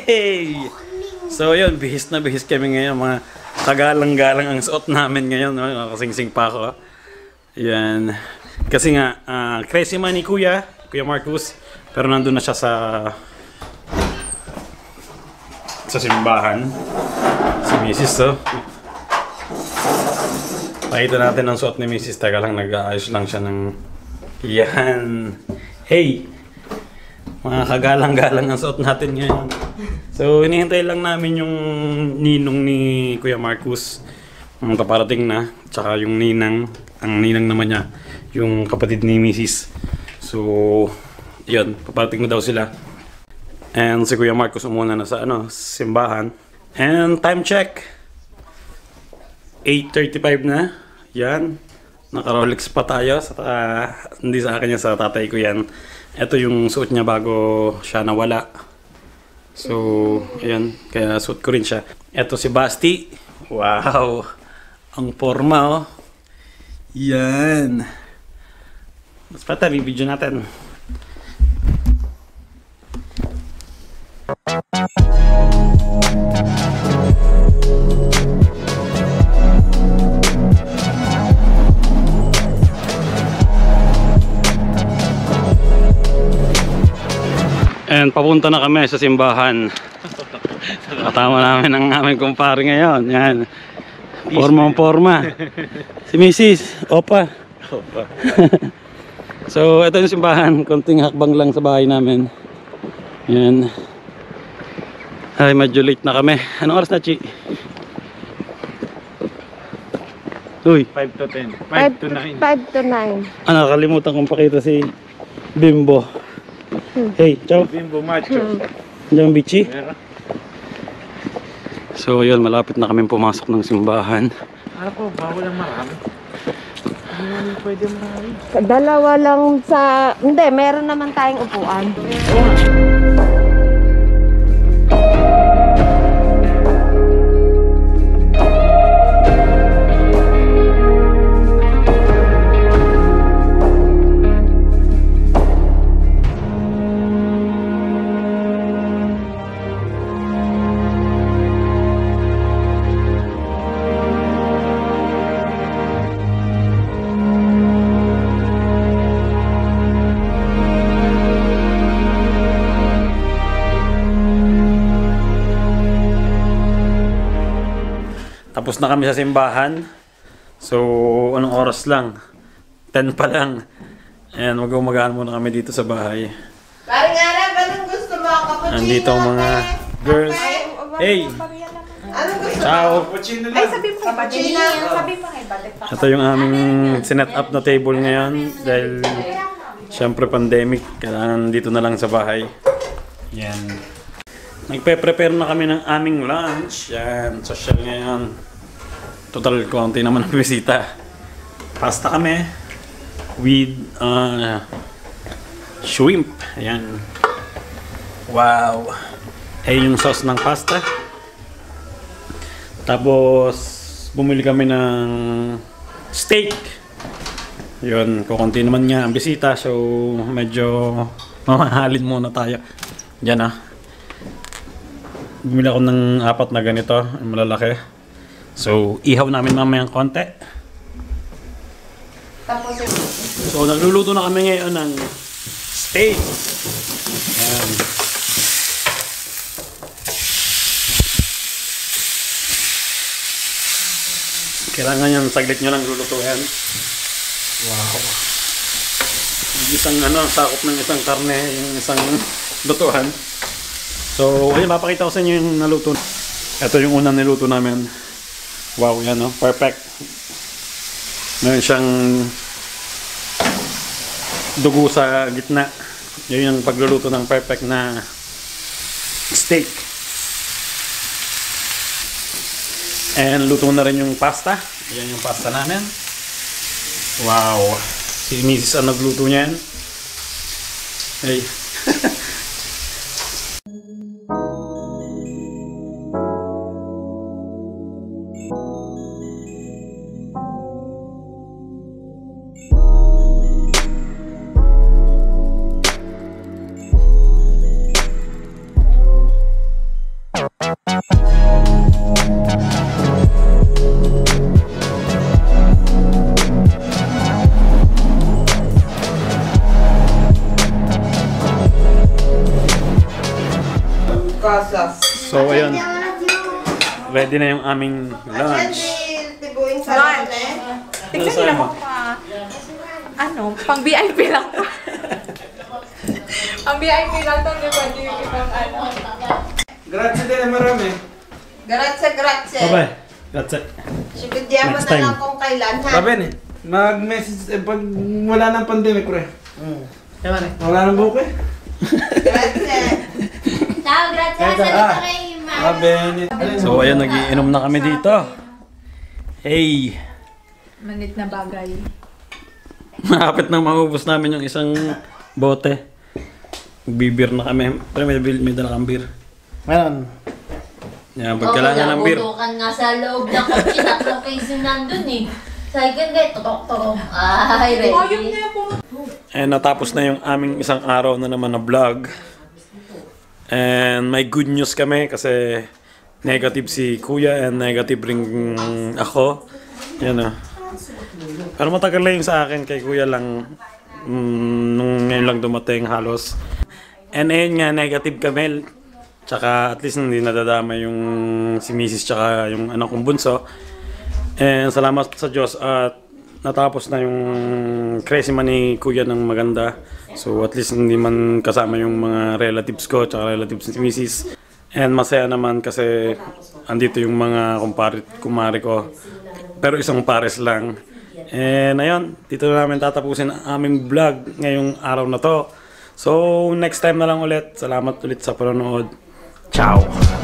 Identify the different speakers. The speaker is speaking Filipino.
Speaker 1: Hey! So yun, bihis na bihis kami ngayon. Mga kagalang-galang ang suot namin ngayon. No? Kasing-sing pa ako. Yan. Kasi nga, crazy man ni Kuya Marcus. Pero nandun na siya sa simbahan. Si Mrs. So. Pakita natin ang suot ni Mrs. Teka lang, nag-aayos lang siya ng... Yan. Hey! Mga kagalang-galang ang suot natin ngayon. So, hinihintay lang namin yung ninong ni Kuya Marcus. Ang paparating na. Tsaka yung ninang. Ang ninang naman niya. Yung kapatid ni Mrs. So, yun. Paparating na daw sila. And si Kuya Marcus umuna na sa simbahan. And time check. 8:35 na. Yan. Naka-Rolex pa tayo. Hindi sa akin yan, sa tatay ko yan. Ito yung suot niya bago siya nawala. So, ayan. Kaya suot ko rin siya. Ito si Basti. Wow! Ang forma, oh. Yan. Mas pata, video natin. And papunta na kami sa simbahan. Katama namin ang aming kumpare ngayon. Yan. Forma. Si Mrs. Opa. So, ito yung simbahan. Konting hakbang lang sa bahay namin. Yan. Ay, medyo late na kami. Anong oras na, Chi? Uy.
Speaker 2: 5 to 10. 5 to 9.
Speaker 3: 5 to 9.
Speaker 1: Nakalimutan kong pakita si Bimbo. Hey, ciao.
Speaker 2: Bimbo macho.
Speaker 1: Diyan bichi. So, yun, malapit na kami pumasok ng simbahan.
Speaker 2: Ano po, bawal ang marami. Hindi pwede marami.
Speaker 3: Dalawa lang sa... Hindi, meron naman tayong upuan.
Speaker 1: Tapos na kami sa simbahan. So, anong oras lang? 10 pa lang. Ayan, mag-umagaan muna kami dito sa bahay.
Speaker 3: Paring Arab, anong gusto mo? Cappuccino?
Speaker 1: Nandito ang mga girls. Hey!
Speaker 3: Anong gusto mo?
Speaker 1: Ciao!
Speaker 3: Ay, sabi mo, cappuccino. Sabi mo, ay balik pa.
Speaker 1: Ito yung aming sinet up na table ngayon. Dahil, syempre pandemic. Kailangan dito na lang sa bahay. Yan. Nagpe-prepare na kami ng aming lunch. Yan, social ngayon. Total, konti naman ang bisita. Pasta kami with shrimp. Ayan. Wow. Ayun yung sauce ng pasta. Tapos, bumili kami ng steak. Yun, kukunti naman nga ang bisita. So, medyo mamahalin muna tayo. Diyan ah. Bumili ako ng 4 na ganito. Malalaki. So, ihaw namin mamayang konti. So, nagluluto na kami ngayon ng steak. Ayan. Kailangan yan, saglit nyo lang lulutuin. Wow. Isang sakop ng isang karne, yung isang lutuhan. So, ayun, papakita ko sa inyo yung naluto. Ito yung unang niluto namin. Wow, yan perfect. Meron siyang dugo sa gitna. Yun yung pagluluto ng perfect na steak. And luto na rin yung pasta. Yan yung pasta namin. Wow. Si Mrs. ang nagluto niyan. Hey. So, ayun. Ready na yung aming lunch.
Speaker 4: Tignan nila mo pa. Ano, pang VIP lang pa. Ang VIP lang to, di ba? Di ibang ano.
Speaker 2: Grazie din na marami.
Speaker 3: Grazie.
Speaker 1: Bye-bye. That's it.
Speaker 3: Sibigyan mo
Speaker 1: Next
Speaker 3: na
Speaker 1: time.
Speaker 3: lang kung kailan, ha?
Speaker 2: Sabi ni, mag-message pag wala nang pandemic, pre.
Speaker 5: Yaman eh.
Speaker 2: Wala nang buke.
Speaker 3: Grazie.
Speaker 6: Ciao, grazie. Salita kay Ma.
Speaker 2: Sabi ni.
Speaker 1: So, ayun, nagiinom na kami dito. Hey!
Speaker 4: Manit na bagay.
Speaker 1: Malapit nang maubos namin yung isang bote. Bibir na kami. Pero may dala kang beer.
Speaker 2: Meron.
Speaker 1: Yan, pag kailangan ng beer.
Speaker 6: Butukan nga sa loob ng kotse. Tatlong case nandun eh. Second guy, tutok-tutok. Ay, ready.
Speaker 1: And natapos na yung aming isang araw na naman na vlog. And may good news kami kasi negative si Kuya and negative rin ako. Yan o. Pero matagal na yung sa akin, kay Kuya lang nung ngayon lang dumating halos. And ayun nga, negative kami. Tsaka at least hindi nadadama yung si Mrs. tsaka yung anak kong bunso. And salamat sa Diyos at natapos na yung crazy man ni Kuya ng maganda. So at least hindi man kasama yung mga relatives ko tsaka relatives ni Mrs. And masaya naman kasi andito yung mga kumari ko. Pero isang pares lang. And ayun, dito na namin tatapusin ang aming vlog ngayong araw na to. So next time na lang ulit. Salamat ulit sa panonood. Ciao!